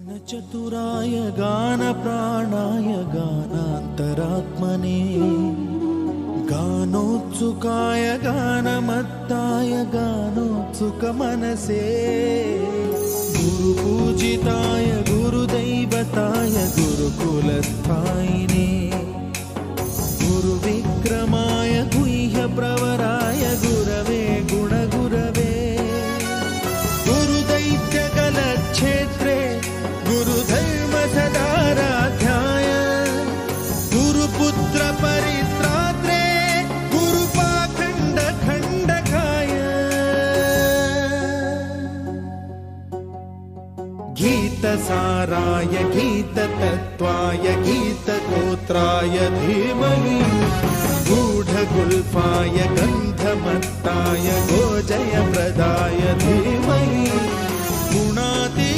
चतुराय गानप्राणाय गानान्तरात्मने गानोत्सुकाय गानमत्ताय गानोत्सुकमनसे गुरुपूजिताय गुरुदैवताय गुरुकुलस्थायिने गुरुविक्रमाय गुह्यप्रवराय गुरवे गुणगुरवे गुरुदैत्यकलक्षेत्रे गुरुधर्मसदाराध्याय गुरुपुत्र परित्रात्रे गुरुपाखण्डखण्डकाय गीतसाराय गीततत्त्वाय गीतगोत्राय धीमहि गूढगुल्फाय गन्धमत्ताय गोजयप्रदाय धीमहि गुणाति